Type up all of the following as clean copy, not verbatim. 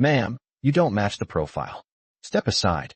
Ma'am, you don't match the profile. Step aside.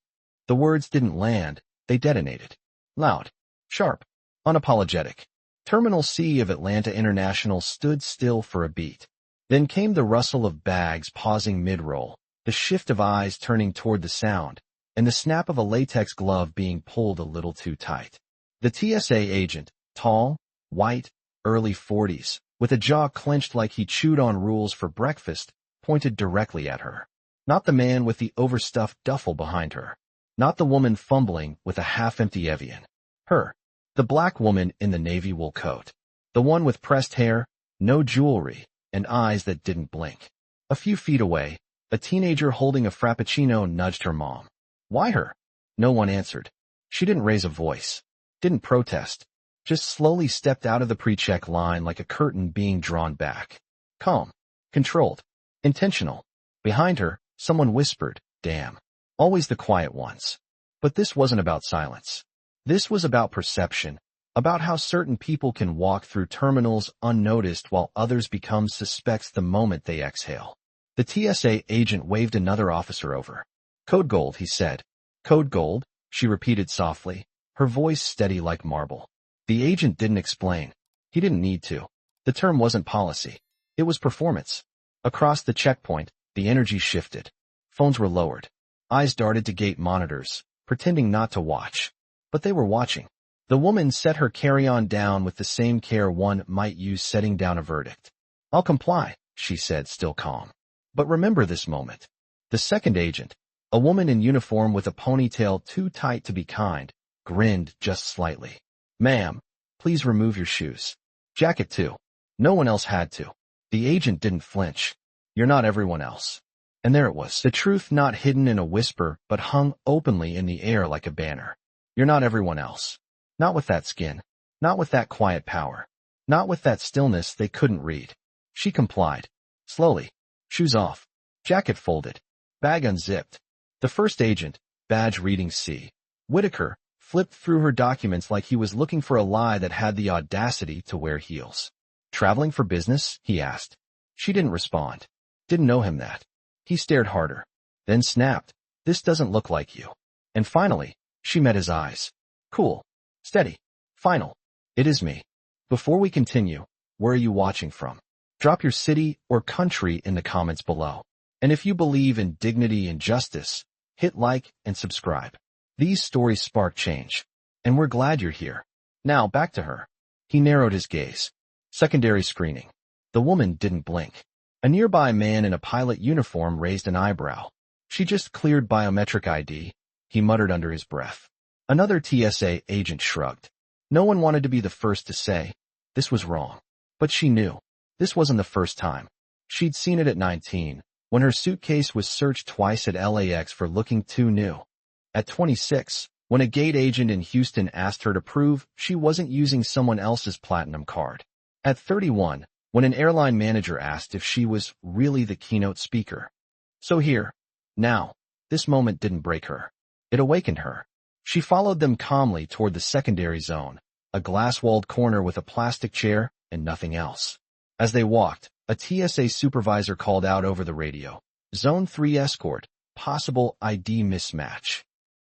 The words didn't land, they detonated. Loud, sharp, unapologetic. Terminal C of Atlanta International stood still for a beat. Then came the rustle of bags pausing mid-roll, the shift of eyes turning toward the sound, and the snap of a latex glove being pulled a little too tight. The TSA agent, tall, white, early 40s, with a jaw clenched like he chewed on rules for breakfast, pointed directly at her. Not the man with the overstuffed duffel behind her. Not the woman fumbling with a half-empty Evian. Her. The black woman in the navy wool coat. The one with pressed hair, no jewelry, and eyes that didn't blink. A few feet away, a teenager holding a frappuccino nudged her mom. Why her? No one answered. She didn't raise a voice. Didn't protest. Just slowly stepped out of the pre-check line like a curtain being drawn back. Calm. Controlled. Intentional. Behind her, someone whispered, damn. Always the quiet ones. But this wasn't about silence. This was about perception, about how certain people can walk through terminals unnoticed while others become suspects the moment they exhale. The TSA agent waved another officer over. Code gold, he said. Code gold, she repeated softly, her voice steady like marble. The agent didn't explain. He didn't need to. The term wasn't policy. It was performance. Across the checkpoint, the energy shifted. Phones were lowered. Eyes darted to gate monitors, pretending not to watch. But they were watching. The woman set her carry-on down with the same care one might use setting down a verdict. I'll comply, she said, still calm. But remember this moment. The second agent, a woman in uniform with a ponytail too tight to be kind, grinned just slightly. Ma'am, please remove your shoes. Jacket too. No one else had to. The agent didn't flinch. You're not everyone else. And there it was, the truth not hidden in a whisper but hung openly in the air like a banner. You're not everyone else. Not with that skin. Not with that quiet power. Not with that stillness they couldn't read. She complied. Slowly. Shoes off. Jacket folded. Bag unzipped. The first agent, badge reading C. Whitaker, flipped through her documents like he was looking for a lie that had the audacity to wear heels. Traveling for business? He asked. She didn't respond. Didn't know him that. He stared harder. Then snapped. This doesn't look like you. And finally, she met his eyes. Cool. Steady. Final. It is me. Before we continue, where are you watching from? Drop your city or country in the comments below. And if you believe in dignity and justice, hit like and subscribe. These stories spark change. And we're glad you're here. Now back to her. He narrowed his gaze. Secondary screening. The woman didn't blink. A nearby man in a pilot uniform raised an eyebrow. She just cleared biometric ID, he muttered under his breath. Another TSA agent shrugged. No one wanted to be the first to say, this was wrong. But she knew. This wasn't the first time. She'd seen it at 19, when her suitcase was searched twice at LAX for looking too new. At 26, when a gate agent in Houston asked her to prove she wasn't using someone else's platinum card. At 31, when an airline manager asked if she was really the keynote speaker. So here, now, this moment didn't break her. It awakened her. She followed them calmly toward the secondary zone, a glass-walled corner with a plastic chair and nothing else. As they walked, a TSA supervisor called out over the radio, Zone 3 escort, possible ID mismatch.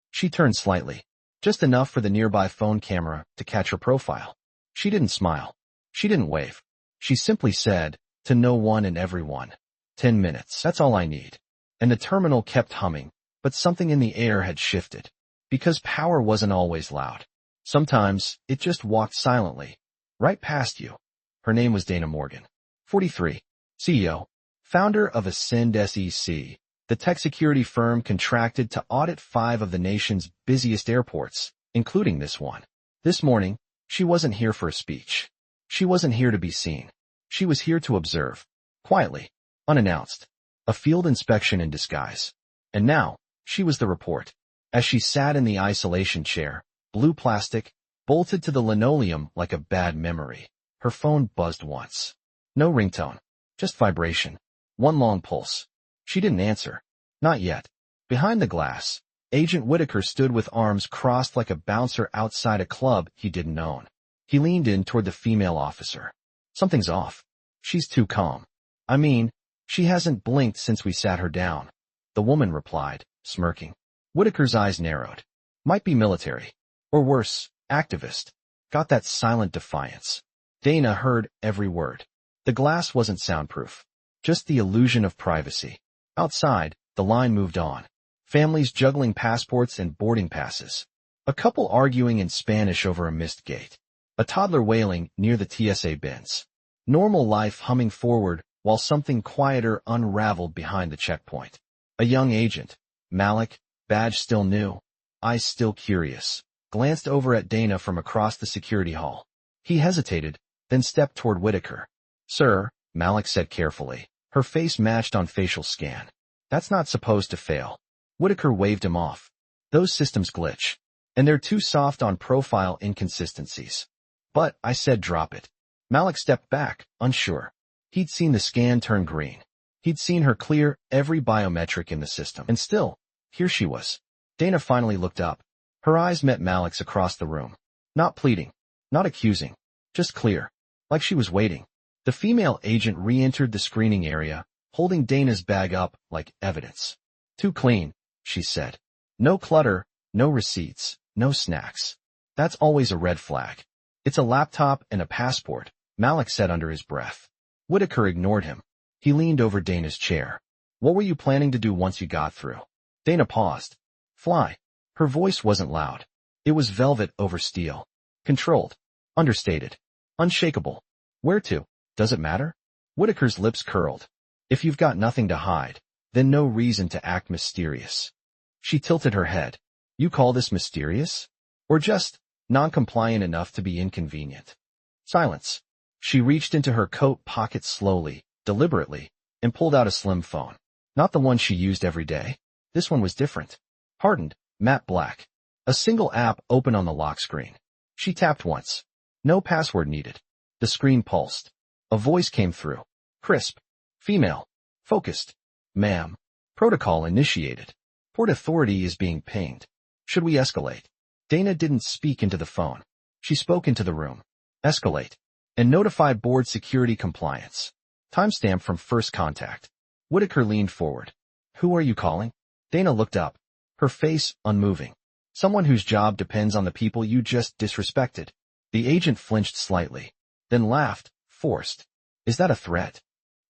She turned slightly, just enough for the nearby phone camera to catch her profile. She didn't smile. She didn't wave. She simply said, to no one and everyone, 10 minutes, that's all I need. And the terminal kept humming, but something in the air had shifted. Because power wasn't always loud. Sometimes, it just walked silently, right past you. Her name was Dana Morgan. 43. CEO. Founder of Ascend SEC, the tech security firm contracted to audit 5 of the nation's busiest airports, including this one. This morning, she wasn't here for a speech. She wasn't here to be seen. She was here to observe. Quietly. Unannounced. A field inspection in disguise. And now, she was the report. As she sat in the isolation chair, blue plastic, bolted to the linoleum like a bad memory, her phone buzzed once. No ringtone. Just vibration. One long pulse. She didn't answer. Not yet. Behind the glass, Agent Whitaker stood with arms crossed like a bouncer outside a club he didn't own. He leaned in toward the female officer. Something's off. She's too calm. I mean, She hasn't blinked since we sat her down, the woman replied, smirking. Whitaker's eyes narrowed. Might be military. Or worse, activist. Got that silent defiance. Dana heard every word. The glass wasn't soundproof. Just the illusion of privacy. Outside, the line moved on. Families juggling passports and boarding passes. A couple arguing in Spanish over a missed gate. A toddler wailing near the TSA bins. Normal life humming forward while something quieter unraveled behind the checkpoint. A young agent, Malik, badge still new, eyes still curious, glanced over at Dana from across the security hall. He hesitated, then stepped toward Whitaker. Sir, Malik said carefully. Her face matched on facial scan. That's not supposed to fail. Whitaker waved him off. Those systems glitch. And they're too soft on profile inconsistencies. But, I said drop it. Malik stepped back, unsure. He'd seen the scan turn green. He'd seen her clear every biometric in the system. And still, here she was. Dana finally looked up. Her eyes met Malik's across the room. Not pleading. Not accusing. Just clear. Like she was waiting. The female agent re-entered the screening area, holding Dana's bag up like evidence. Too clean, she said. No clutter, no receipts, no snacks. That's always a red flag. It's a laptop and a passport, Malik said under his breath. Whitaker ignored him. He leaned over Dana's chair. What were you planning to do once you got through? Dana paused. Fly. Her voice wasn't loud. It was velvet over steel. Controlled. Understated. Unshakable. Where to? Does it matter? Whitaker's lips curled. If you've got nothing to hide, then no reason to act mysterious. She tilted her head. You call this mysterious? Or just non-compliant enough to be inconvenient? Silence. She reached into her coat pocket slowly, deliberately, and pulled out a slim phone. Not the one she used every day. This one was different. Hardened, matte black. A single app open on the lock screen. She tapped once. No password needed. The screen pulsed. A voice came through. Crisp. Female. Focused. Ma'am. Protocol initiated. Port authority is being pinged. Should we escalate? Dana didn't speak into the phone. She spoke into the room. Escalate. And notify board security compliance. Timestamp from first contact. Whitaker leaned forward. Who are you calling? Dana looked up. Her face unmoving. Someone whose job depends on the people you just disrespected. The agent flinched slightly. Then laughed, forced. Is that a threat?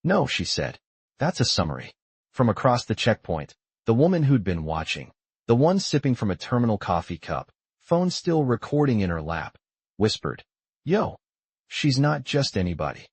No, she said. That's a summary. From across the checkpoint, the woman who'd been watching, the one sipping from a terminal coffee cup, phone still recording in her lap, whispered, Yo. She's not just anybody.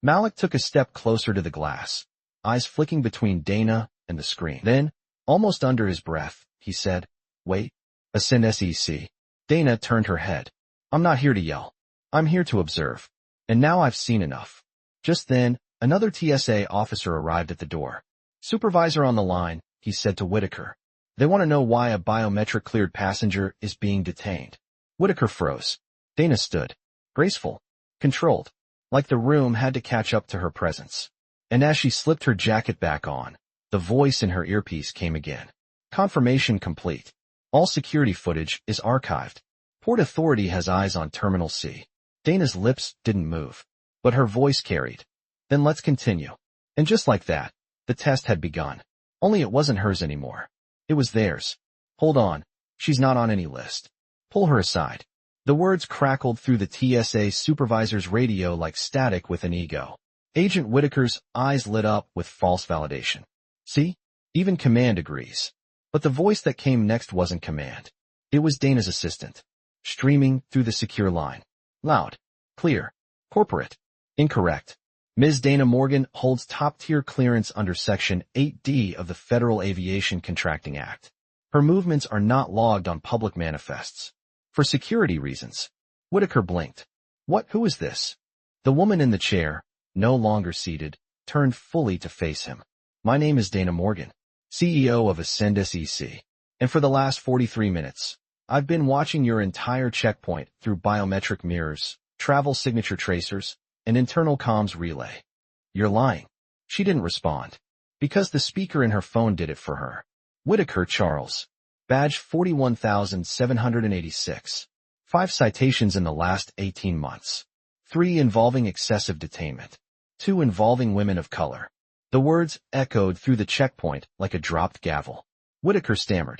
Malik took a step closer to the glass, eyes flicking between Dana and the screen. Then, almost under his breath, he said, Wait, ascend SEC. Dana turned her head. I'm not here to yell. I'm here to observe. And now I've seen enough. Just then, another TSA officer arrived at the door. Supervisor on the line, he said to Whitaker. They want to know why a biometric-cleared passenger is being detained. Whitaker froze. Dana stood. Graceful. Controlled. Like the room had to catch up to her presence. And as she slipped her jacket back on, the voice in her earpiece came again. Confirmation complete. All security footage is archived. Port Authority has eyes on Terminal C. Dana's lips didn't move, but her voice carried. Then let's continue. And just like that, the test had begun. Only it wasn't hers anymore. It was theirs. Hold on. She's not on any list. Pull her aside. The words crackled through the TSA supervisor's radio like static with an ego. Agent Whitaker's eyes lit up with false validation. See? Even command agrees. But the voice that came next wasn't command. It was Dana's assistant. Streaming through the secure line. Loud. Clear. Corporate. Incorrect. Ms. Dana Morgan holds top-tier clearance under Section 8D of the Federal Aviation Contracting Act. Her movements are not logged on public manifests. For security reasons. Whitaker blinked. What? Who is this? The woman in the chair, no longer seated, turned fully to face him. My name is Dana Morgan, CEO of Ascend SEC. And for the last 43 minutes, I've been watching your entire checkpoint through biometric mirrors, travel signature tracers, and internal comms relay. You're lying. She didn't respond. Because the speaker in her phone did it for her. Whitaker Charles. Badge 41,786. 5 citations in the last 18 months. 3 involving excessive detainment. 2 involving women of color. The words echoed through the checkpoint like a dropped gavel. Whitaker stammered,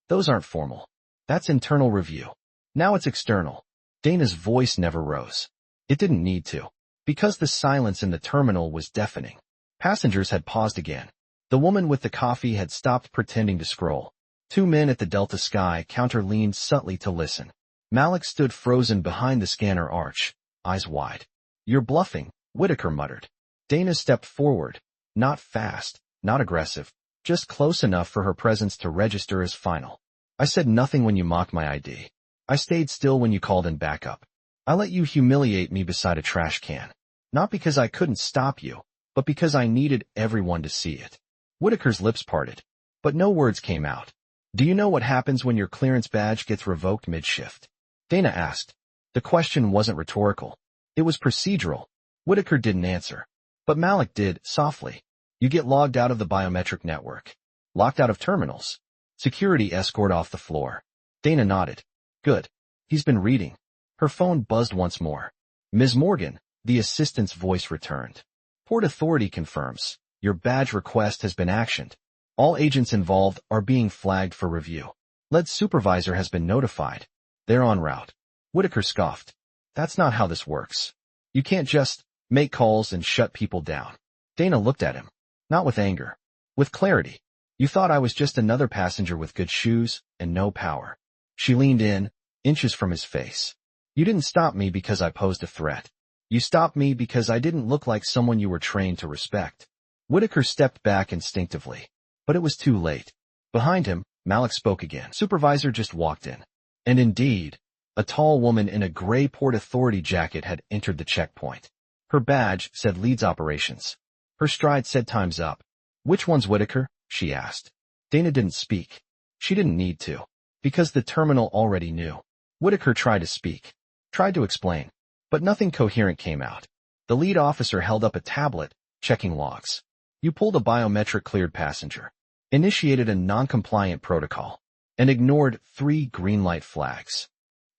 those aren't formal. That's internal review. Now it's external. Dana's voice never rose. It didn't need to, because the silence in the terminal was deafening. Passengers had paused again. The woman with the coffee had stopped pretending to scroll. Two men at the Delta Sky counter leaned subtly to listen. Malik stood frozen behind the scanner arch, eyes wide. You're bluffing, Whitaker muttered. Dana stepped forward, not fast, not aggressive, just close enough for her presence to register as final. I said nothing when you mocked my ID. I stayed still when you called in backup. I let you humiliate me beside a trash can. Not because I couldn't stop you, but because I needed everyone to see it. Whitaker's lips parted, but no words came out. Do you know what happens when your clearance badge gets revoked mid-shift? Dana asked. The question wasn't rhetorical. It was procedural. Whitaker didn't answer. But Malik did, softly. You get logged out of the biometric network. Locked out of terminals. Security escort off the floor. Dana nodded. Good. He's been reading. Her phone buzzed once more. Ms. Morgan, the assistant's voice returned. Port Authority confirms. Your badge request has been actioned. All agents involved are being flagged for review. Lead supervisor has been notified. They're en route. Whitaker scoffed. That's not how this works. You can't just make calls and shut people down. Dana looked at him. Not with anger. With clarity. You thought I was just another passenger with good shoes and no power. She leaned in, inches from his face. You didn't stop me because I posed a threat. You stopped me because I didn't look like someone you were trained to respect. Whitaker stepped back instinctively. But it was too late. Behind him, Malik spoke again. Supervisor just walked in. And indeed, a tall woman in a gray Port Authority jacket had entered the checkpoint. Her badge said Leads Operations. Her stride said Time's Up. Which one's Whitaker? She asked. Dana didn't speak. She didn't need to. Because the terminal already knew. Whitaker tried to speak. Tried to explain. But nothing coherent came out. The lead officer held up a tablet, checking logs. You pulled a biometric cleared passenger. Initiated a non-compliant protocol. And ignored 3 green light flags.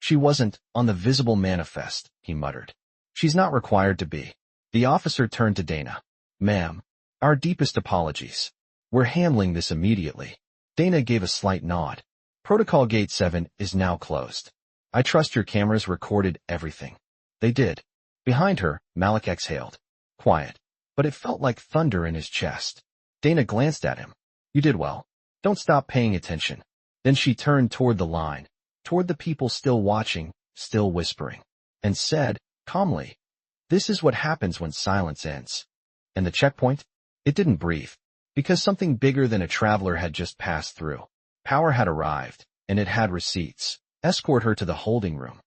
She wasn't on the visible manifest, he muttered. She's not required to be. The officer turned to Dana. Ma'am, our deepest apologies. We're handling this immediately. Dana gave a slight nod. Protocol Gate 7 is now closed. I trust your cameras recorded everything. They did. Behind her, Malik exhaled. Quiet. But it felt like thunder in his chest. Dana glanced at him. You did well. Don't stop paying attention. Then she turned toward the line, toward the people still watching, still whispering, and said, calmly, this is what happens when silence ends. And the checkpoint? It didn't breathe, because something bigger than a traveler had just passed through. Power had arrived, and it had receipts. Escort her to the holding room.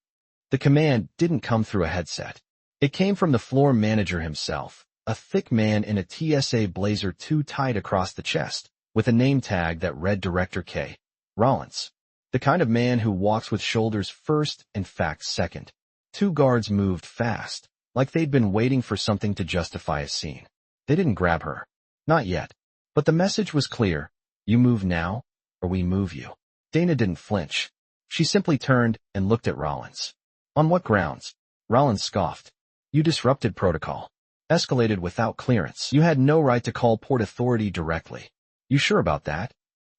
The command didn't come through a headset. It came from the floor manager himself, a thick man in a TSA blazer too tight across the chest, with a name tag that read Director K. Rollins. The kind of man who walks with shoulders first and facts second. 2 guards moved fast, like they'd been waiting for something to justify a scene. They didn't grab her. Not yet. But the message was clear. You move now, or we move you. Dana didn't flinch. She simply turned and looked at Rollins. On what grounds? Rollins scoffed. You disrupted protocol. Escalated without clearance. You had no right to call Port Authority directly. You sure about that?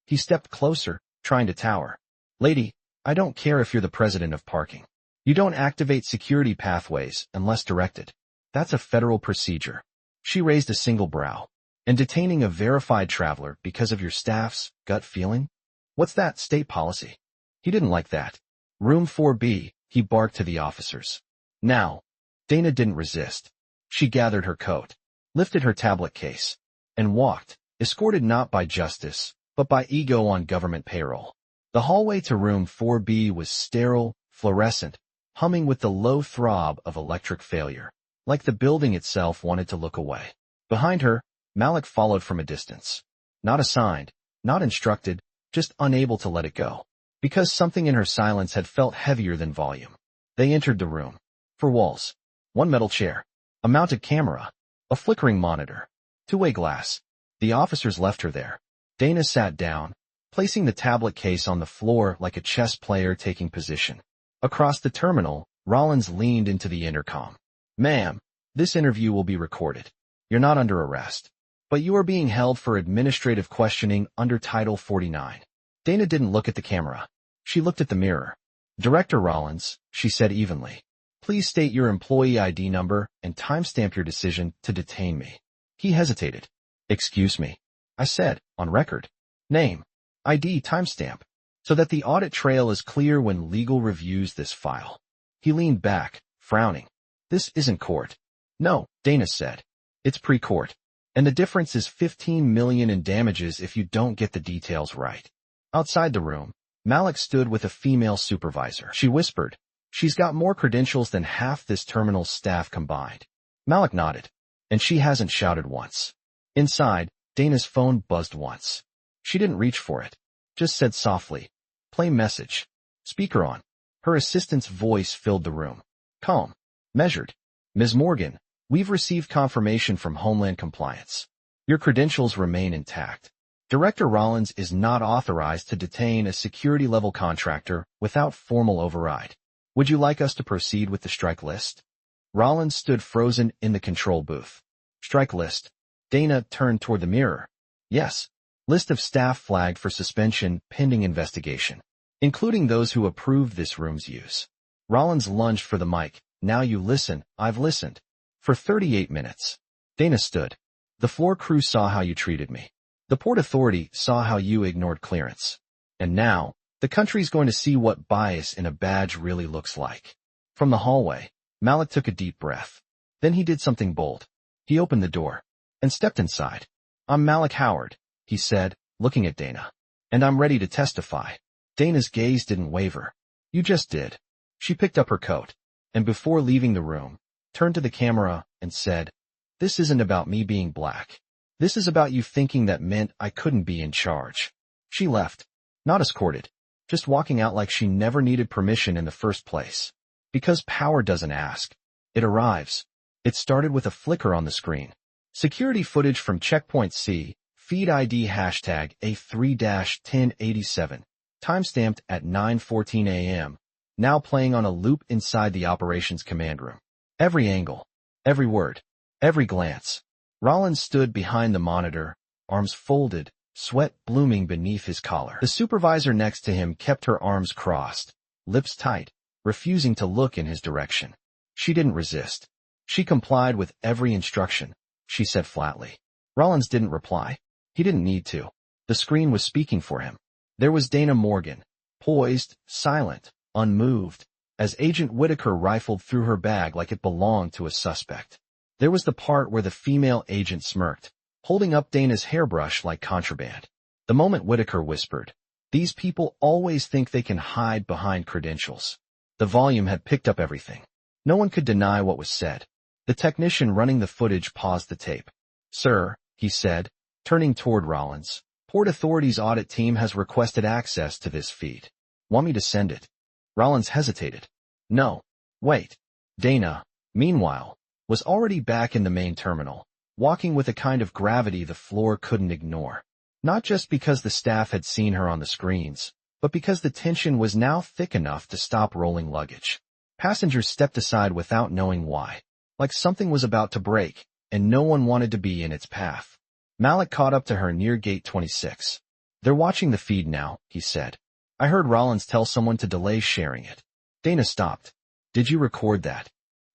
He stepped closer, trying to tower. Lady, I don't care if you're the president of parking. You don't activate security pathways unless directed. That's a federal procedure. She raised a single brow. And detaining a verified traveler because of your staff's gut feeling? What's that, state policy? He didn't like that. Room 4B, he barked to the officers. Now. Dana didn't resist. She gathered her coat, lifted her tablet case, and walked, escorted not by justice, but by ego on government payroll. The hallway to room 4B was sterile, fluorescent, humming with the low throb of electric failure, like the building itself wanted to look away. Behind her, Malik followed from a distance. Not assigned, not instructed, just unable to let it go. Because something in her silence had felt heavier than volume. They entered the room. 4 walls. 1 metal chair. A mounted camera. A flickering monitor. 2-way glass. The officers left her there. Dana sat down, placing the tablet case on the floor like a chess player taking position. Across the terminal, Rollins leaned into the intercom. Ma'am, this interview will be recorded. You're not under arrest. but you are being held for administrative questioning under Title 49. Dana didn't look at the camera. She looked at the mirror. Director Rollins, she said evenly. Please state your employee ID number and timestamp your decision to detain me. He hesitated. Excuse me. I said, on record. Name, ID, timestamp, so that the audit trail is clear when legal reviews this file. He leaned back, frowning. This isn't court. No, Dana said. It's pre-court. And the difference is $15 million in damages if you don't get the details right. Outside the room, Malik stood with a female supervisor. She whispered, she's got more credentials than half this terminal's staff combined. Malik nodded, and she hasn't shouted once. Inside, Dana's phone buzzed once. She didn't reach for it, just said softly, play message. Speaker on. Her assistant's voice filled the room. Calm. Measured. Ms. Morgan, we've received confirmation from Homeland Compliance. Your credentials remain intact. Director Rollins is not authorized to detain a security-level contractor without formal override. Would you like us to proceed with the strike list? Rollins stood frozen in the control booth. Strike list. Dana turned toward the mirror. Yes. List of staff flagged for suspension pending investigation, including those who approved this room's use. Rollins lunged for the mic. Now you listen. I've listened. For 38 minutes. Dana stood. The floor crew saw how you treated me. The Port Authority saw how you ignored clearance. And now, the country's going to see what bias in a badge really looks like. From the hallway, Malik took a deep breath. Then he did something bold. He opened the door and stepped inside. I'm Malik Howard, he said, looking at Dana. And I'm ready to testify. Dana's gaze didn't waver. You just did. She picked up her coat, and before leaving the room, turned to the camera and said, this isn't about me being black. This is about you thinking that meant I couldn't be in charge. She left, not escorted, just walking out like she never needed permission in the first place. Because power doesn't ask. It arrives. It started with a flicker on the screen. Security footage from Checkpoint C, feed ID hashtag A3-1087, timestamped at 9:14 a.m., now playing on a loop inside the operations command room. Every angle, every word, every glance. Rollins stood behind the monitor, arms folded, sweat blooming beneath his collar. The supervisor next to him kept her arms crossed, lips tight, refusing to look in his direction. She didn't resist. She complied with every instruction, she said flatly. Rollins didn't reply. He didn't need to. The screen was speaking for him. There was Dana Morgan, poised, silent, unmoved, as Agent Whitaker rifled through her bag like it belonged to a suspect. There was the part where the female agent smirked, holding up Dana's hairbrush like contraband. The moment Whitaker whispered, these people always think they can hide behind credentials. The volume had picked up everything. No one could deny what was said. The technician running the footage paused the tape. Sir, he said, turning toward Rollins, Port Authority's audit team has requested access to this feed. Want me to send it? Rollins hesitated. No. Wait. Dana, meanwhile, was already back in the main terminal, walking with a kind of gravity the floor couldn't ignore. Not just because the staff had seen her on the screens, but because the tension was now thick enough to stop rolling luggage. Passengers stepped aside without knowing why, like something was about to break, and no one wanted to be in its path. Malik caught up to her near gate 26. They're watching the feed now, he said. I heard Rollins tell someone to delay sharing it. Dana stopped. Did you record that?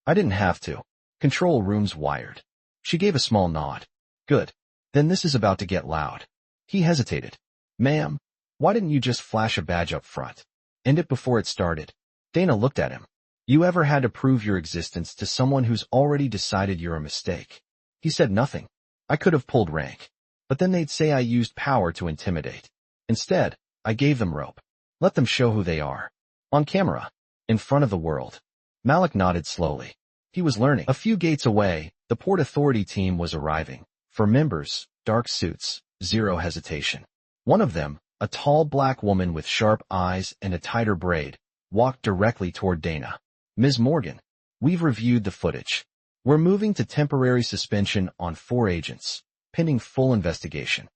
I didn't have to. Control room's wired. She gave a small nod. Good. Then this is about to get loud. He hesitated. Ma'am, why didn't you just flash a badge up front? End it before it started. Dana looked at him. You ever had to prove your existence to someone who's already decided you're a mistake? He said nothing. I could have pulled rank, but then they'd say I used power to intimidate. Instead, I gave them rope. Let them show who they are. On camera. In front of the world. Malik nodded slowly. He was learning. A few gates away, the Port Authority team was arriving. For members, dark suits, zero hesitation. One of them, a tall black woman with sharp eyes and a tighter braid, walked directly toward Dana. Ms. Morgan, we've reviewed the footage. We're moving to temporary suspension on 4 agents, pending full investigation.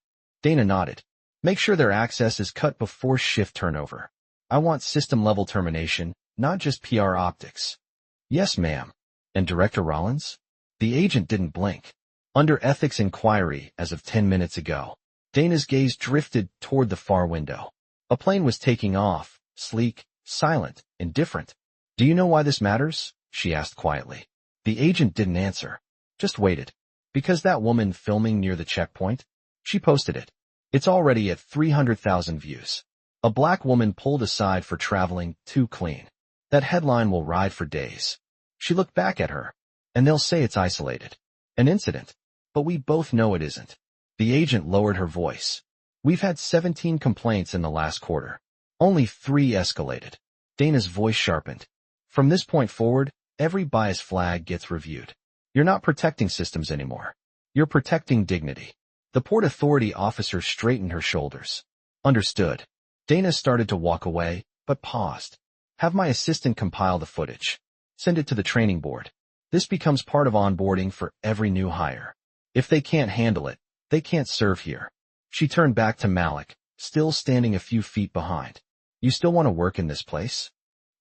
Dana nodded. Make sure their access is cut before shift turnover. I want system-level termination, not just PR optics. Yes, ma'am. And Director Rollins? The agent didn't blink. Under ethics inquiry as of 10 minutes ago. Dana's gaze drifted toward the far window. A plane was taking off, sleek, silent, indifferent. Do you know why this matters? She asked quietly. The agent didn't answer. Just waited. Because that woman filming near the checkpoint? She posted it. It's already at 300,000 views. A black woman pulled aside for traveling too clean. That headline will ride for days. She looked back at her. And they'll say it's isolated. An incident. But we both know it isn't. The agent lowered her voice. We've had 17 complaints in the last quarter. Only 3 escalated. Dana's voice sharpened. From this point forward, every bias flag gets reviewed. You're not protecting systems anymore. You're protecting dignity. The Port Authority officer straightened her shoulders. Understood. Dana started to walk away, but paused. Have my assistant compile the footage. Send it to the training board. This becomes part of onboarding for every new hire. If they can't handle it, they can't serve here. She turned back to Malik, still standing a few feet behind. You still want to work in this place?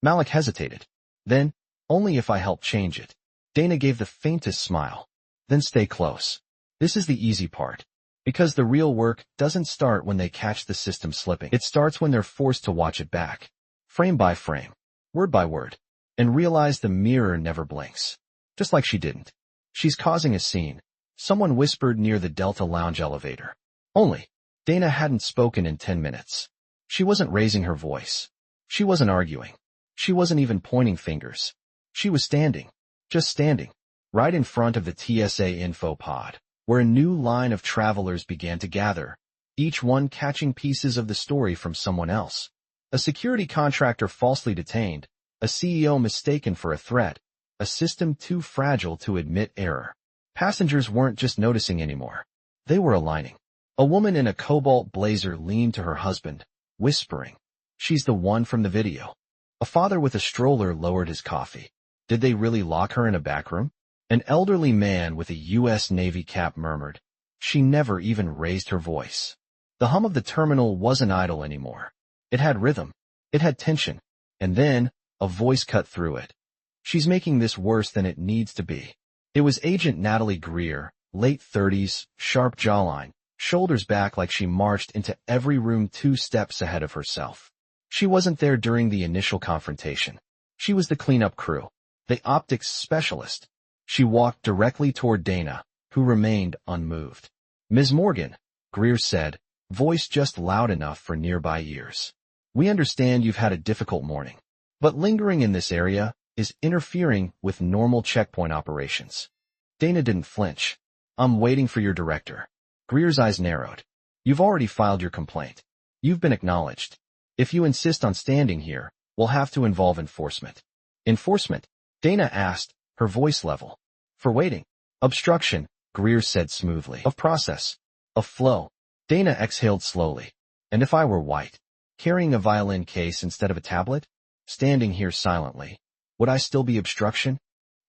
Malik hesitated. Then, only if I help change it. Dana gave the faintest smile. Then stay close. This is the easy part. Because the real work doesn't start when they catch the system slipping. It starts when they're forced to watch it back. Frame by frame. Word by word. And realize the mirror never blinks. Just like she didn't. She's causing a scene. Someone whispered near the Delta Lounge elevator. Only. Dana hadn't spoken in 10 minutes. She wasn't raising her voice. She wasn't arguing. She wasn't even pointing fingers. She was standing. Just standing. Right in front of the TSA info pod, where a new line of travelers began to gather, each one catching pieces of the story from someone else. A security contractor falsely detained, a CEO mistaken for a threat, a system too fragile to admit error. Passengers weren't just noticing anymore. They were aligning. A woman in a cobalt blazer leaned to her husband, whispering, "She's the one from the video." A father with a stroller lowered his coffee. Did they really lock her in a back room? An elderly man with a U.S. Navy cap murmured. She never even raised her voice. The hum of the terminal wasn't idle anymore. It had rhythm. It had tension. And then, a voice cut through it. She's making this worse than it needs to be. It was Agent Natalie Greer, late 30s, sharp jawline, shoulders back like she marched into every room 2 steps ahead of herself. She wasn't there during the initial confrontation. She was the cleanup crew, the optics specialist. She walked directly toward Dana, who remained unmoved. "Ms. Morgan," Greer said, voice just loud enough for nearby ears. "We understand you've had a difficult morning. But lingering in this area is interfering with normal checkpoint operations." Dana didn't flinch. "I'm waiting for your director." Greer's eyes narrowed. "You've already filed your complaint. You've been acknowledged. If you insist on standing here, we'll have to involve enforcement." "Enforcement?" Dana asked, her voice level. "For waiting." "Obstruction," Greer said smoothly. "Of process. Of flow." Dana exhaled slowly. "And if I were white, carrying a violin case instead of a tablet, standing here silently, would I still be obstruction?"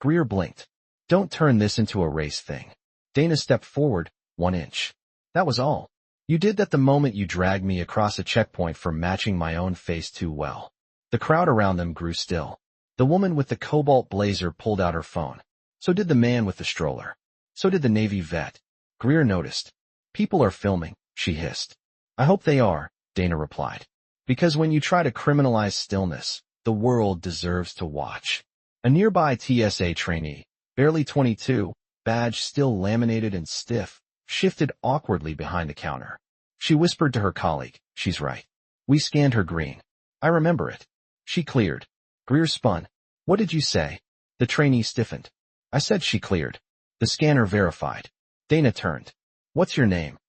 Greer blinked. "Don't turn this into a race thing." Dana stepped forward, 1 inch. "That was all. You did that the moment you dragged me across a checkpoint for matching my own face too well." The crowd around them grew still. The woman with the cobalt blazer pulled out her phone. So did the man with the stroller. So did the Navy vet. Greer noticed. "People are filming," she hissed. "I hope they are," Dana replied. "Because when you try to criminalize stillness, the world deserves to watch." A nearby TSA trainee, barely 22, badge still laminated and stiff, shifted awkwardly behind the counter. She whispered to her colleague, "She's right. We scanned her green. I remember it." She cleared. Greer spun. "What did you say?" The trainee stiffened. "I said she cleared." The scanner verified. Dana turned. "What's your name?"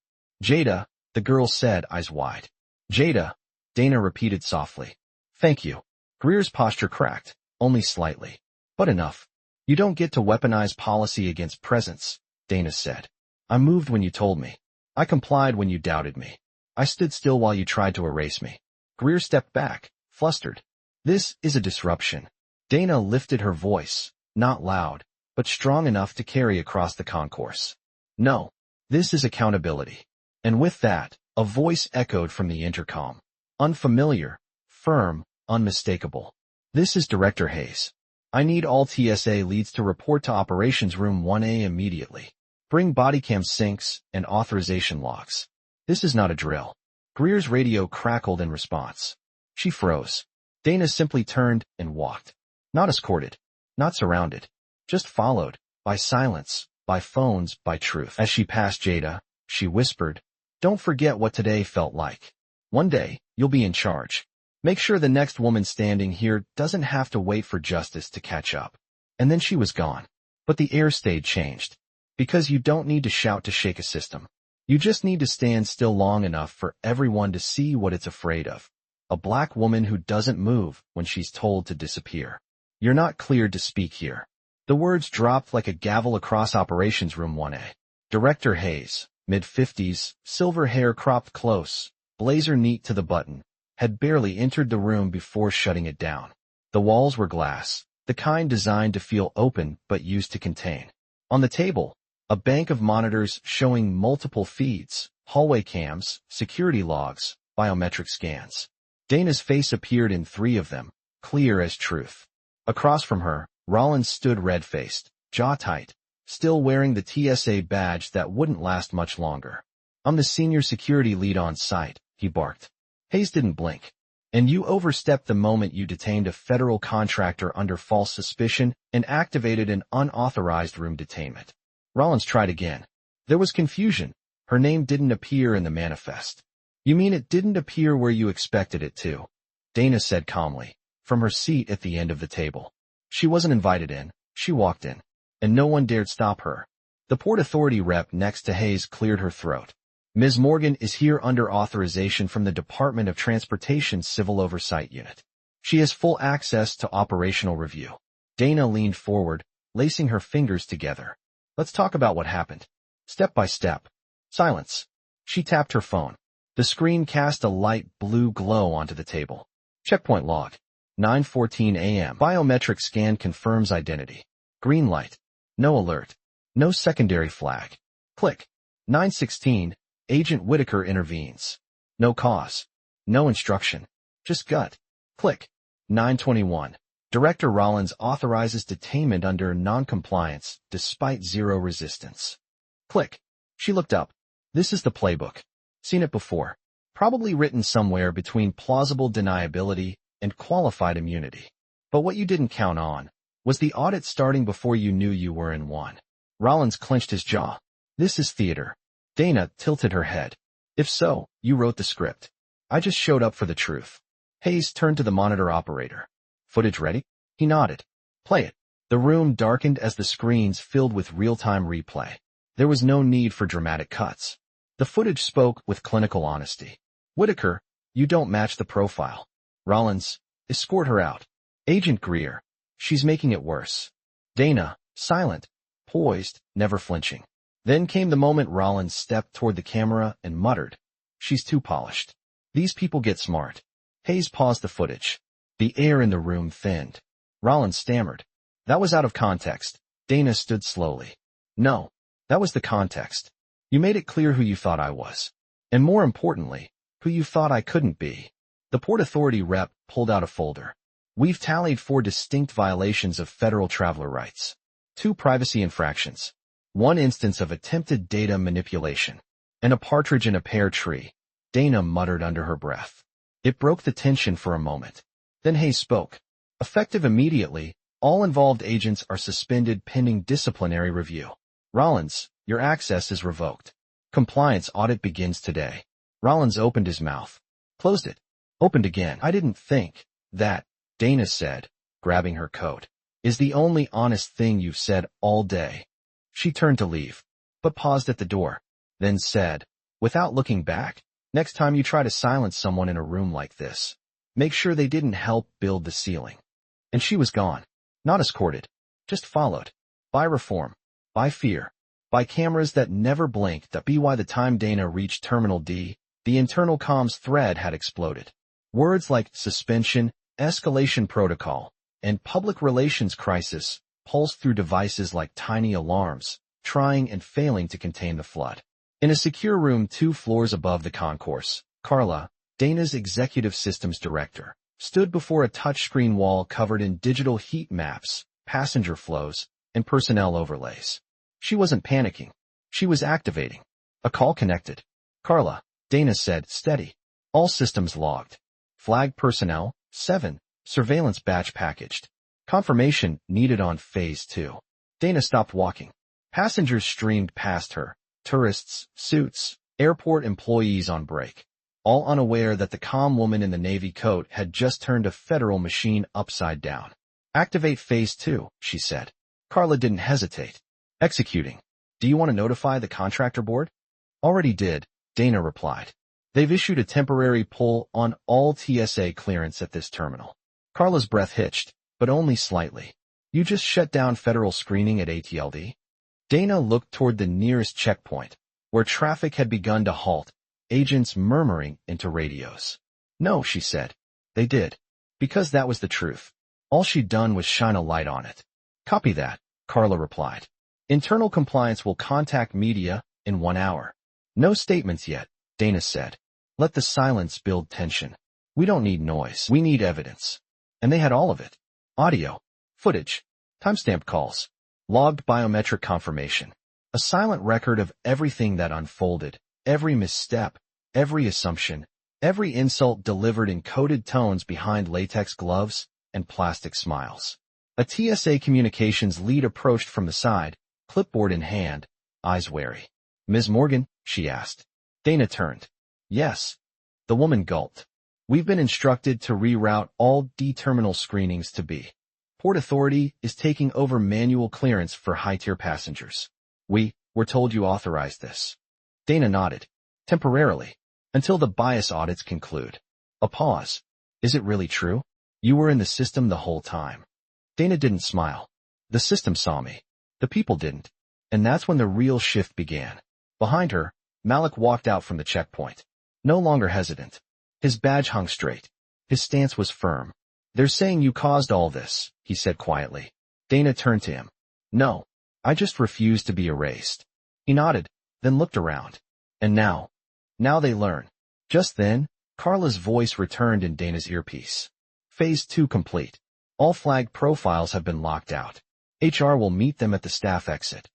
"Jada," the girl said, eyes wide. "Jada," Dana repeated softly. "Thank you." Greer's posture cracked, only slightly. "But enough. You don't get to weaponize policy against presence," Dana said. "I moved when you told me. I complied when you doubted me. I stood still while you tried to erase me." Greer stepped back, flustered. "This is a disruption." Dana lifted her voice, not loud, but strong enough to carry across the concourse. "No, this is accountability." And with that, a voice echoed from the intercom. Unfamiliar, firm, unmistakable. "This is Director Hayes. I need all TSA leads to report to Operations Room 1A immediately." Bring bodycam syncs and authorization logs. This is not a drill. Greer's radio crackled in response. She froze. Dana simply turned and walked. Not escorted. Not surrounded. Just followed. By silence. By phones. By truth. As she passed Jada, she whispered, "Don't forget what today felt like. One day, you'll be in charge. Make sure the next woman standing here doesn't have to wait for justice to catch up." And then she was gone. But the air stayed changed. Because you don't need to shout to shake a system. You just need to stand still long enough for everyone to see what it's afraid of. A black woman who doesn't move when she's told to disappear. "You're not cleared to speak here." The words dropped like a gavel across Operations Room 1A. Director Hayes, mid-50s, silver hair cropped close, blazer neat to the button, had barely entered the room before shutting it down. The walls were glass, the kind designed to feel open but used to contain. On the table, a bank of monitors showing multiple feeds, hallway cams, security logs, biometric scans. Dana's face appeared in 3 of them, clear as truth. Across from her, Rollins stood red-faced, jaw tight, still wearing the TSA badge that wouldn't last much longer. "I'm the senior security lead on site," he barked. Hayes didn't blink. "And you overstepped the moment you detained a federal contractor under false suspicion and activated an unauthorized room detainment." Rollins tried again. There was confusion. Her name didn't appear in the manifest. "You mean it didn't appear where you expected it to?" Dana said calmly, from her seat at the end of the table. She wasn't invited in, she walked in, and no one dared stop her. The Port Authority rep next to Hayes cleared her throat. "Ms. Morgan is here under authorization from the Department of Transportation's Civil Oversight Unit. She has full access to operational review." Dana leaned forward, lacing her fingers together. "Let's talk about what happened. Step by step." Silence. She tapped her phone. The screen cast a light blue glow onto the table. Checkpoint log. 9:14 a.m. Biometric scan confirms identity. Green light. No alert. No secondary flag. Click. 9:16. Agent Whitaker intervenes. No cause. No instruction. Just gut. Click. 9:21. Director Rollins authorizes detainment under noncompliance despite 0 resistance. Click. She looked up. This is the playbook. Seen it before. Probably written somewhere between plausible deniability and qualified immunity. But what you didn't count on was the audit starting before you knew you were in one. Rollins clenched his jaw. "This is theater." Dana tilted her head. "If so, you wrote the script. I just showed up for the truth." Hayes turned to the monitor operator. "Footage ready?" He nodded. "Play it." The room darkened as the screens filled with real-time replay. There was no need for dramatic cuts. The footage spoke with clinical honesty. "Whitaker, you don't match the profile." Rollins, "Escort her out." "Agent Greer, she's making it worse." Dana, silent, poised, never flinching. Then came the moment Rollins stepped toward the camera and muttered, "She's too polished. These people get smart." Hayes paused the footage. The air in the room thinned. Rollins stammered. "That was out of context." Dana stood slowly. "No, that was the context. You made it clear who you thought I was. And more importantly, who you thought I couldn't be." The Port Authority rep pulled out a folder. "We've tallied 4 distinct violations of federal traveler rights. 2 privacy infractions. 1 instance of attempted data manipulation. And a partridge in a pear tree." Dana muttered under her breath. It broke the tension for a moment. Then Hayes spoke. "Effective immediately, all involved agents are suspended pending disciplinary review. Rollins, your access is revoked. Compliance audit begins today." Rollins opened his mouth. Closed it. Opened again. "I didn't think that," Dana said, grabbing her coat, "is the only honest thing you've said all day." She turned to leave, but paused at the door, then said, without looking back, "Next time you try to silence someone in a room like this, make sure they didn't help build the ceiling." And she was gone. Not escorted. Just followed. By reform. By fear. By cameras that never blinked. By the time Dana reached Terminal D, the internal comms thread had exploded. Words like suspension, escalation protocol, and public relations crisis pulsed through devices like tiny alarms, trying and failing to contain the flood. In a secure room 2 floors above the concourse, Carla, Dana's executive systems director, stood before a touchscreen wall covered in digital heat maps, passenger flows, and personnel overlays. She wasn't panicking. She was activating. A call connected. Carla, Dana said, steady. All systems logged. Flag personnel, 7. Surveillance batch packaged. Confirmation needed on phase 2. Dana stopped walking. Passengers streamed past her. Tourists, suits, airport employees on break. All unaware that the calm woman in the navy coat had just turned a federal machine upside down. Activate phase 2, she said. Carla didn't hesitate. Executing. Do you want to notify the contractor board? Already did, Dana replied. They've issued a temporary pull on all TSA clearance at this terminal. Carla's breath hitched, but only slightly. You just shut down federal screening at ATLD? Dana looked toward the nearest checkpoint, where traffic had begun to halt, agents murmuring into radios. No, she said. They did. Because that was the truth. All she'd done was shine a light on it. Copy that, Carla replied. Internal compliance will contact media in 1 hour. No statements yet, Dana said. Let the silence build tension. We don't need noise. We need evidence. And they had all of it. Audio, footage, timestamped calls, logged biometric confirmation. A silent record of everything that unfolded, every misstep, every assumption, every insult delivered in coded tones behind latex gloves and plastic smiles. A TSA communications lead approached from the side, clipboard in hand, eyes wary. Ms. Morgan, she asked. Dana turned. Yes. The woman gulped. We've been instructed to reroute all D-terminal screenings to B. Port Authority is taking over manual clearance for high-tier passengers. We were told you authorized this. Dana nodded. Temporarily. Until the bias audits conclude. A pause. Is it really true? You were in the system the whole time. Dana didn't smile. The system saw me. The people didn't. And that's when the real shift began. Behind her, Malik walked out from the checkpoint. No longer hesitant. His badge hung straight. His stance was firm. They're saying you caused all this, he said quietly. Dana turned to him. No. I just refuse to be erased. He nodded, then looked around. And now they learn. Just then, Carla's voice returned in Dana's earpiece. Phase 2 complete. All flagged profiles have been locked out. HR will meet them at the staff exit.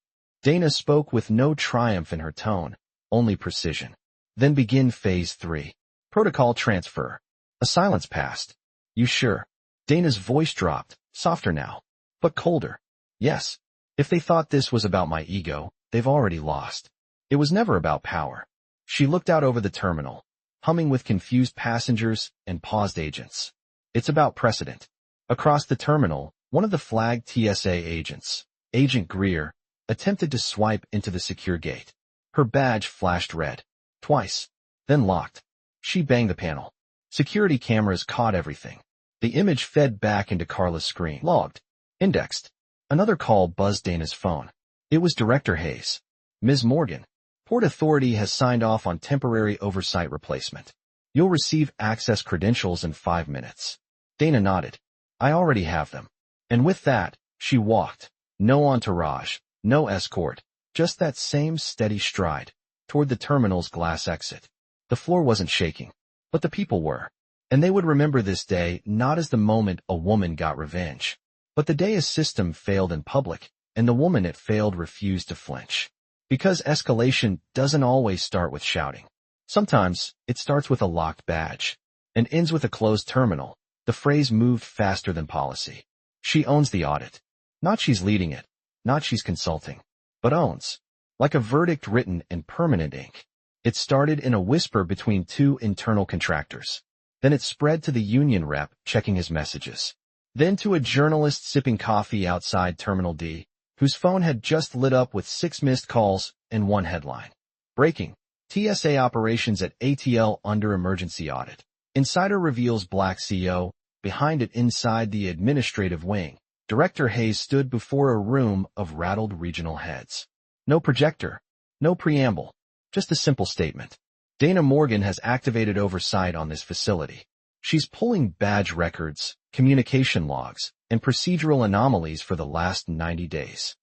Dana spoke with no triumph in her tone, only precision. Then begin phase 3. Protocol transfer. A silence passed. You sure? Dana's voice dropped, softer now, but colder. Yes. If they thought this was about my ego, they've already lost. It was never about power. She looked out over the terminal, humming with confused passengers and paused agents. It's about precedent. Across the terminal, one of the flagged TSA agents, Agent Greer, attempted to swipe into the secure gate. Her badge flashed red. Twice. Then locked. She banged the panel. Security cameras caught everything. The image fed back into Carla's screen. Logged. Indexed. Another call buzzed Dana's phone. It was Director Hayes. Ms. Morgan. Port Authority has signed off on temporary oversight replacement. You'll receive access credentials in 5 minutes. Dana nodded. I already have them. And with that, she walked. No entourage, no escort, just that same steady stride, toward the terminal's glass exit. The floor wasn't shaking, but the people were. And they would remember this day not as the moment a woman got revenge, but the day a system failed in public, and the woman it failed refused to flinch. Because escalation doesn't always start with shouting. Sometimes, it starts with a locked badge, and ends with a closed terminal. The phrase moved faster than policy. She owns the audit. Not she's leading it, not she's consulting, but owns. Like a verdict written in permanent ink. It started in a whisper between 2 internal contractors. Then it spread to the union rep checking his messages. Then to a journalist sipping coffee outside Terminal D, whose phone had just lit up with 6 missed calls and 1 headline. Breaking. TSA operations at ATL under emergency audit. Insider reveals Black CO. Behind it inside the administrative wing, Director Hayes stood before a room of rattled regional heads. No projector. No preamble. Just a simple statement. Dana Morgan has activated oversight on this facility. She's pulling badge records, communication logs, and procedural anomalies for the last 90 days.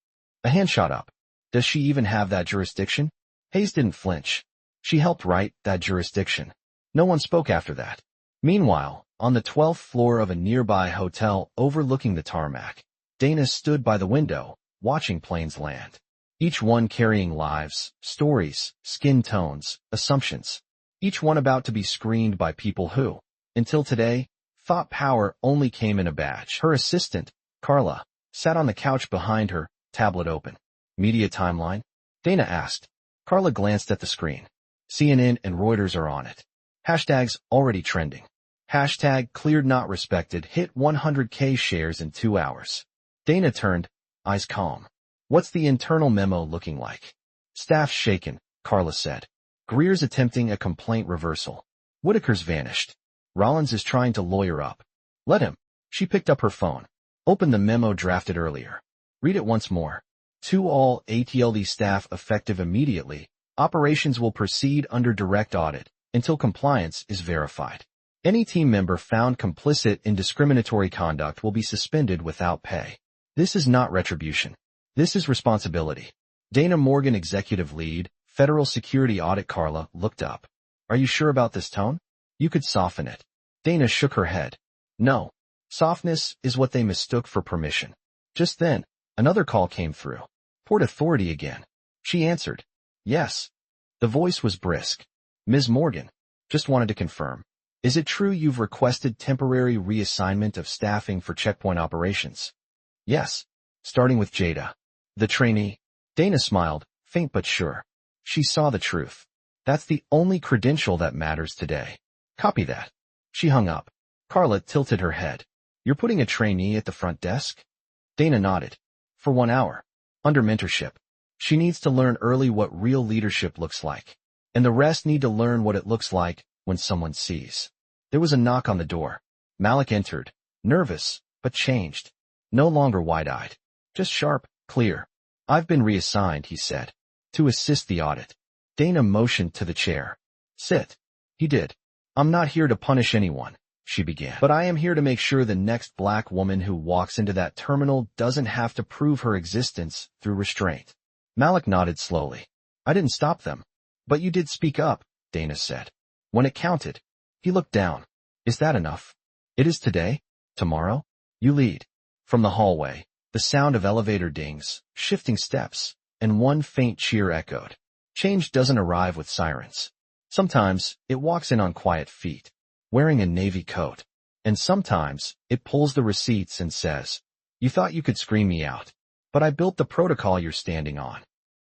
A hand shot up. Does she even have that jurisdiction? Hayes didn't flinch. She helped write that jurisdiction. No one spoke after that. Meanwhile, on the 12th floor of a nearby hotel overlooking the tarmac, Dana stood by the window, watching planes land. Each one carrying lives, stories, skin tones, assumptions. Each one about to be screened by people who, until today, thought power only came in a badge. Her assistant, Carla, sat on the couch behind her, tablet open. Media timeline? Dana asked. Carla glanced at the screen. CNN and Reuters are on it. Hashtags already trending. Hashtag cleared not respected hit 100K shares in 2 hours. Dana turned, eyes calm. What's the internal memo looking like? Staff shaken, Carla said. Greer's attempting a complaint reversal. Whitaker's vanished. Rollins is trying to lawyer up. Let him. She picked up her phone. Open the memo drafted earlier. Read it once more. To all ATLD staff effective immediately, operations will proceed under direct audit until compliance is verified. Any team member found complicit in discriminatory conduct will be suspended without pay. This is not retribution. This is responsibility. Dana Morgan, executive lead, Federal Security Audit. Carla looked up. Are you sure about this tone? You could soften it. Dana shook her head. No. Softness is what they mistook for permission. Just then, another call came through. Port Authority again. She answered. Yes. The voice was brisk. Ms. Morgan. Just wanted to confirm. Is it true you've requested temporary reassignment of staffing for checkpoint operations? Yes. Starting with Jada. The trainee. Dana smiled, faint but sure. She saw the truth. That's the only credential that matters today. Copy that. She hung up. Carla tilted her head. You're putting a trainee at the front desk? Dana nodded. For 1 hour. Under mentorship. She needs to learn early what real leadership looks like. And the rest need to learn what it looks like when someone sees. There was a knock on the door. Malik entered, nervous, but changed. No longer wide-eyed. Just sharp, clear. I've been reassigned, he said. To assist the audit. Dana motioned to the chair. Sit. He did. I'm not here to punish anyone, she began. But I am here to make sure the next black woman who walks into that terminal doesn't have to prove her existence through restraint. Malik nodded slowly. I didn't stop them. But you did speak up, Dana said. When it counted. He looked down. Is that enough? It is today? Tomorrow? You lead. From the hallway, the sound of elevator dings, shifting steps, and one faint cheer echoed. Change doesn't arrive with sirens. Sometimes it walks in on quiet feet, wearing a navy coat. And sometimes it pulls the receipts and says, you thought you could scream me out, but I built the protocol you're standing on.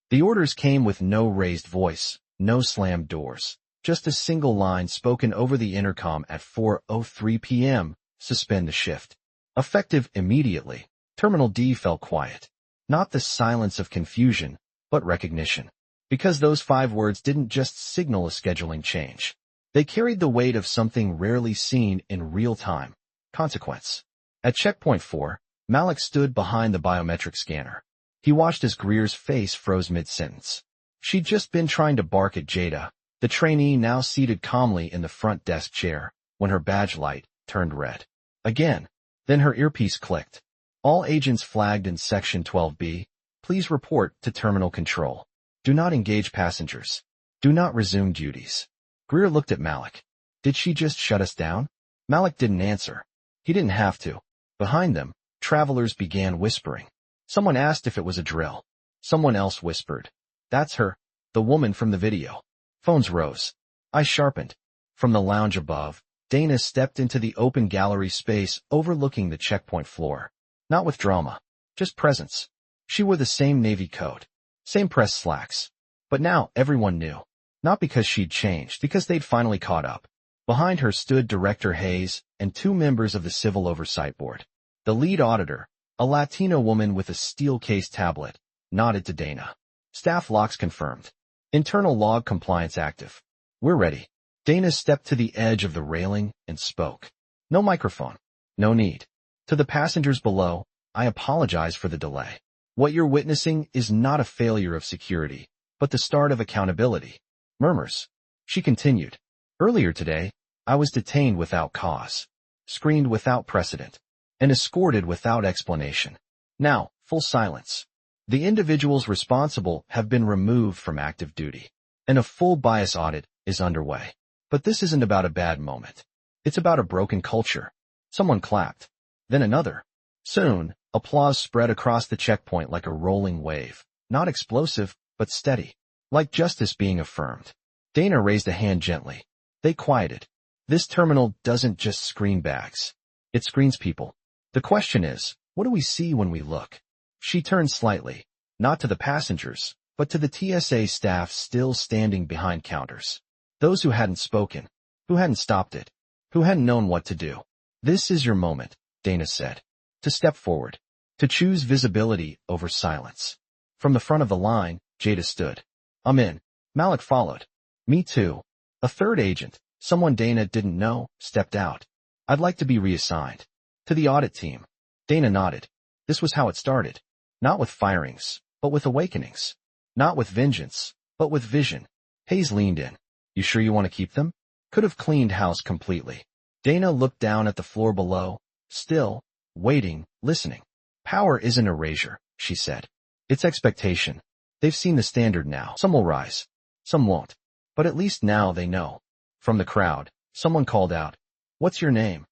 The orders came with no raised voice, no slammed doors. Just a single line spoken over the intercom at 4:03 p.m., suspend the shift. Effective immediately, Terminal D fell quiet. Not the silence of confusion, but recognition. Because those 5 words didn't just signal a scheduling change. They carried the weight of something rarely seen in real time. Consequence. At checkpoint 4, Malik stood behind the biometric scanner. He watched as Greer's face froze mid-sentence. She'd just been trying to bark at Jada, the trainee now seated calmly in the front desk chair, when her badge light turned red. Again. Then her earpiece clicked. All agents flagged in Section 12B, please report to Terminal Control. Do not engage passengers. Do not resume duties. Greer looked at Malik. Did she just shut us down? Malik didn't answer. He didn't have to. Behind them, travelers began whispering. Someone asked if it was a drill. Someone else whispered. That's her, the woman from the video. Phones rose. Eyes sharpened. From the lounge above, Dana stepped into the open gallery space overlooking the checkpoint floor. Not with drama. Just presence. She wore the same navy coat. Same press slacks. But now everyone knew. Not because she'd changed, because they'd finally caught up. Behind her stood Director Hayes and 2 members of the Civil Oversight Board. The lead auditor, a Latino woman with a steel-case tablet, nodded to Dana. Staff locks confirmed. Internal log compliance active. We're ready. Dana stepped to the edge of the railing and spoke. No microphone. No need. To the passengers below, I apologize for the delay. What you're witnessing is not a failure of security, but the start of accountability. Murmurs. She continued. Earlier today, I was detained without cause, screened without precedent, and escorted without explanation. Now, full silence. The individuals responsible have been removed from active duty, and a full bias audit is underway. But this isn't about a bad moment. It's about a broken culture. Someone clapped. Then another. Soon, applause spread across the checkpoint like a rolling wave. Not explosive, but steady. Like justice being affirmed. Dana raised a hand gently. They quieted. This terminal doesn't just screen bags. It screens people. The question is, what do we see when we look? She turned slightly, not to the passengers, but to the TSA staff still standing behind counters. Those who hadn't spoken, who hadn't stopped it, who hadn't known what to do. This is your moment, Dana said. To step forward. To choose visibility over silence. From the front of the line, Jada stood. I'm in. Malik followed. Me too. A third agent, someone Dana didn't know, stepped out. I'd like to be reassigned. To the audit team. Dana nodded. This was how it started. Not with firings, but with awakenings. Not with vengeance, but with vision. Hayes leaned in. You sure you want to keep them? Could have cleaned house completely. Dana looked down at the floor below, still, waiting, listening. Power isn't erasure, she said. It's expectation. They've seen the standard now. Some will rise. Some won't. But at least now they know. From the crowd, someone called out, What's your name?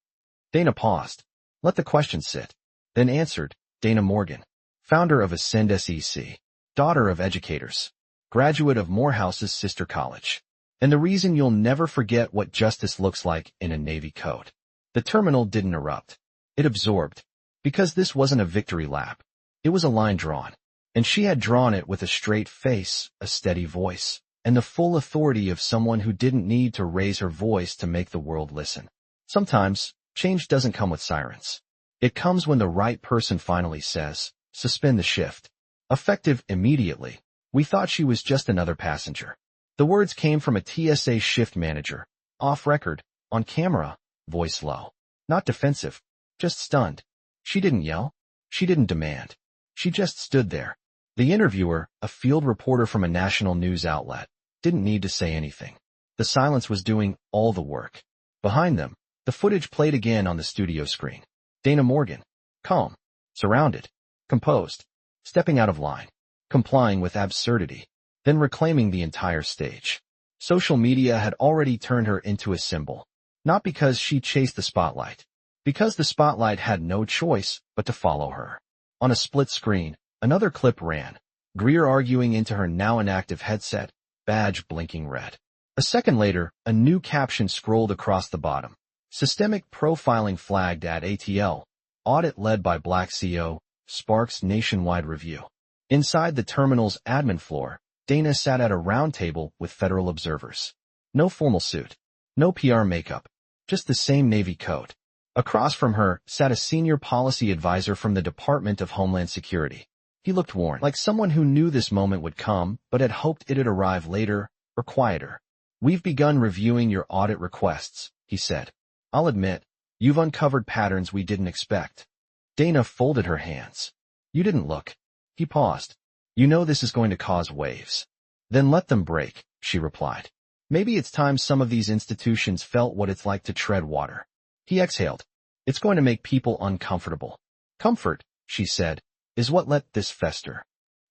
Dana paused. Let the question sit. Then answered, Dana Morgan. Founder of Ascend SEC. Daughter of educators. Graduate of Morehouse's sister college. And the reason you'll never forget what justice looks like in a Navy code. The terminal didn't erupt. It absorbed. Because this wasn't a victory lap. It was a line drawn. And she had drawn it with a straight face, a steady voice, and the full authority of someone who didn't need to raise her voice to make the world listen. Sometimes, change doesn't come with sirens. It comes when the right person finally says, suspend the shift. Effective immediately. We thought she was just another passenger. The words came from a TSA shift manager, off record, on camera, voice low. Not defensive, just stunned. She didn't yell. She didn't demand. She just stood there. The interviewer, a field reporter from a national news outlet, didn't need to say anything. The silence was doing all the work. Behind them, the footage played again on the studio screen. Dana Morgan, calm, surrounded, composed, stepping out of line, complying with absurdity, then reclaiming the entire stage. Social media had already turned her into a symbol, not because she chased the spotlight, because the spotlight had no choice but to follow her. On a split screen, another clip ran, Greer arguing into her now inactive headset, badge blinking red. A second later, a new caption scrolled across the bottom. Systemic profiling flagged at ATL. Audit led by Black CO, sparks nationwide review. Inside the terminal's admin floor, Dana sat at a round table with federal observers. No formal suit. No PR makeup. Just the same Navy coat. Across from her sat a senior policy advisor from the Department of Homeland Security. He looked worn, like someone who knew this moment would come, but had hoped it'd arrive later, or quieter. We've begun reviewing your audit requests, he said. I'll admit, you've uncovered patterns we didn't expect. Dana folded her hands. You didn't look. He paused. You know this is going to cause waves. Then let them break, she replied. Maybe it's time some of these institutions felt what it's like to tread water. He exhaled. It's going to make people uncomfortable. Comfort, she said, is what let this fester.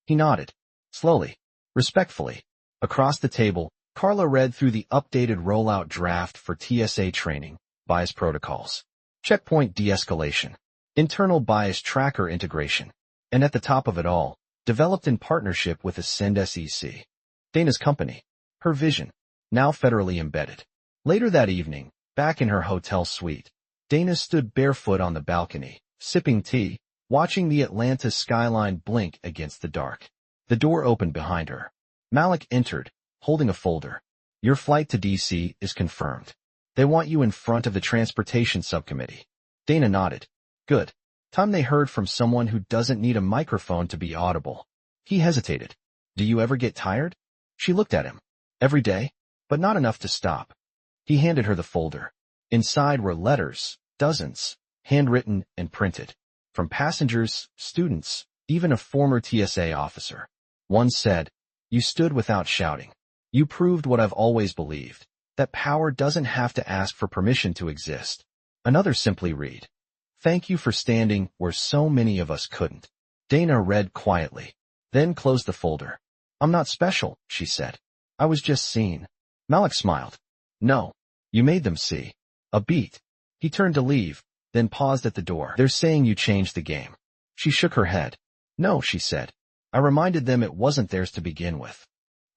He nodded. Slowly. Respectfully. Across the table, Carla read through the updated rollout draft for TSA training, bias protocols, checkpoint de-escalation, internal bias tracker integration, and at the top of it all, developed in partnership with Ascend SEC. Dana's company. Her vision. Now federally embedded. Later that evening, back in her hotel suite, Dana stood barefoot on the balcony, sipping tea, watching the Atlanta skyline blink against the dark. The door opened behind her. Malik entered, holding a folder. Your flight to D.C. is confirmed. They want you in front of the transportation subcommittee. Dana nodded. Good. Time they heard from someone who doesn't need a microphone to be audible. He hesitated. Do you ever get tired? She looked at him. Every day, but not enough to stop. He handed her the folder. Inside were letters, dozens, handwritten and printed. From passengers, students, even a former TSA officer. One said, You stood without shouting. You proved what I've always believed, that power doesn't have to ask for permission to exist. Another simply read, Thank you for standing where so many of us couldn't. Dana read quietly, then closed the folder. I'm not special, she said. I was just seen. Malik smiled. No, you made them see. A beat. He turned to leave, then paused at the door. They're saying you changed the game. She shook her head. No, she said. I reminded them it wasn't theirs to begin with.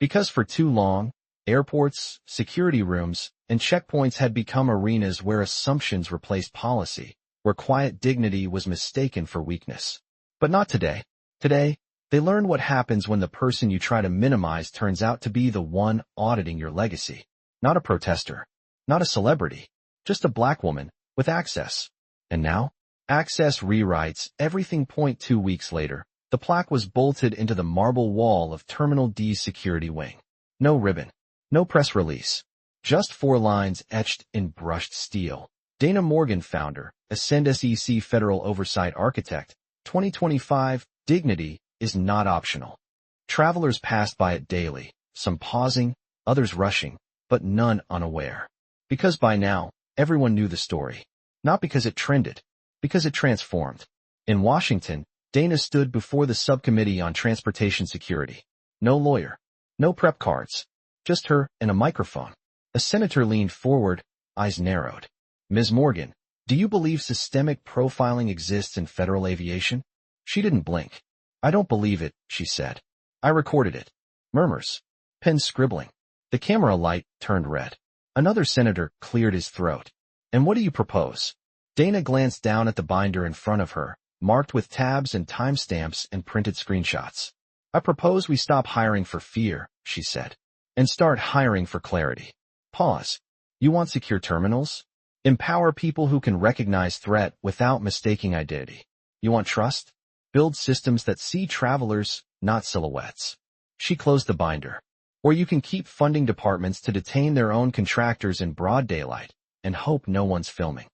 Because for too long, airports, security rooms, and checkpoints had become arenas where assumptions replaced policy, where quiet dignity was mistaken for weakness. But not today. Today, they learned what happens when the person you try to minimize turns out to be the one auditing your legacy. Not a protester, not a celebrity, just a black woman with access. And now, access rewrites everything. 2 weeks later, the plaque was bolted into the marble wall of Terminal D's security wing. No ribbon, no press release, just 4 lines etched in brushed steel. Dana Morgan, founder, Ascend SEC Federal Oversight Architect, 2025, dignity is not optional. Travelers passed by it daily, some pausing, others rushing, but none unaware. Because by now, everyone knew the story. Not because it trended, because it transformed. In Washington, Dana stood before the Subcommittee on Transportation Security. No lawyer, no prep cards, just her and a microphone. A senator leaned forward, eyes narrowed. Ms. Morgan, do you believe systemic profiling exists in federal aviation? She didn't blink. I don't believe it, she said. I recorded it. Murmurs. Pen scribbling. The camera light turned red. Another senator cleared his throat. And what do you propose? Dana glanced down at the binder in front of her, marked with tabs and timestamps and printed screenshots. I propose we stop hiring for fear, she said, and start hiring for clarity. Pause. You want secure terminals? Empower people who can recognize threat without mistaking identity. You want trust? Build systems that see travelers, not silhouettes. She closed the binder. Or you can keep funding departments to detain their own contractors in broad daylight and hope no one's filming.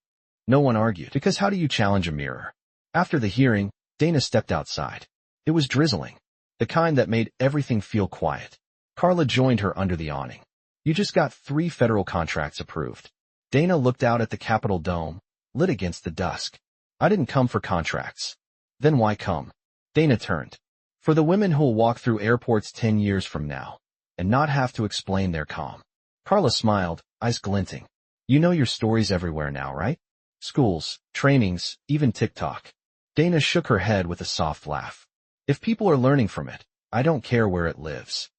No one argued, because how do you challenge a mirror? After the hearing, Dana stepped outside. It was drizzling, the kind that made everything feel quiet. Carla joined her under the awning. You just got 3 federal contracts approved. Dana looked out at the Capitol dome, lit against the dusk. I didn't come for contracts. Then why come? Dana turned. For the women who'll walk through airports 10 years from now and not have to explain their calm. Carla smiled, eyes glinting. You know your stories everywhere now, right? Schools, trainings, even TikTok. Dana shook her head with a soft laugh. If people are learning from it, I don't care where it lives.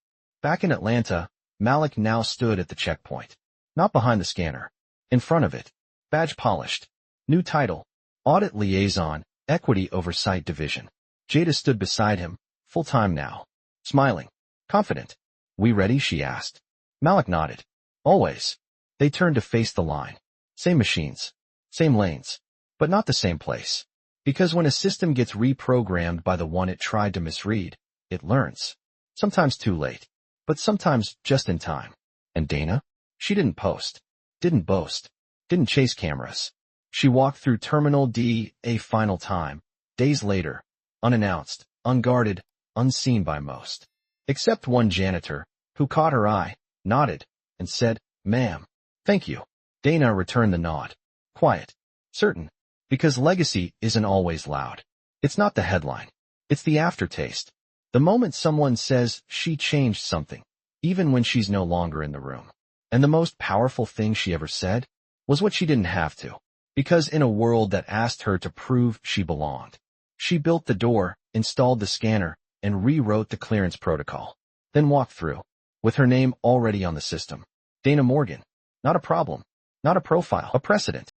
Back in Atlanta, Malik now stood at the checkpoint. Not behind the scanner. In front of it. Badge polished. New title. Audit Liaison, Equity Oversight Division. Jada stood beside him, full-time now. Smiling. Confident. We ready? She asked. Malik nodded. Always. They turned to face the line. Same machines. Same lanes. But not the same place. Because when a system gets reprogrammed by the one it tried to misread, it learns. Sometimes too late. But sometimes just in time. And Dana? She didn't post. Didn't boast. Didn't chase cameras. She walked through Terminal D a final time, days later, unannounced, unguarded, unseen by most. Except one janitor, who caught her eye, nodded, and said, Ma'am, thank you. Dana returned the nod. Quiet. Certain. Because legacy isn't always loud. It's not the headline. It's the aftertaste. The moment someone says she changed something, even when she's no longer in the room. And the most powerful thing she ever said was what she didn't have to. Because in a world that asked her to prove she belonged, she built the door, installed the scanner, and rewrote the clearance protocol. Then walked through, with her name already on the system. Dana Morgan. Not a problem. Not a profile. A precedent.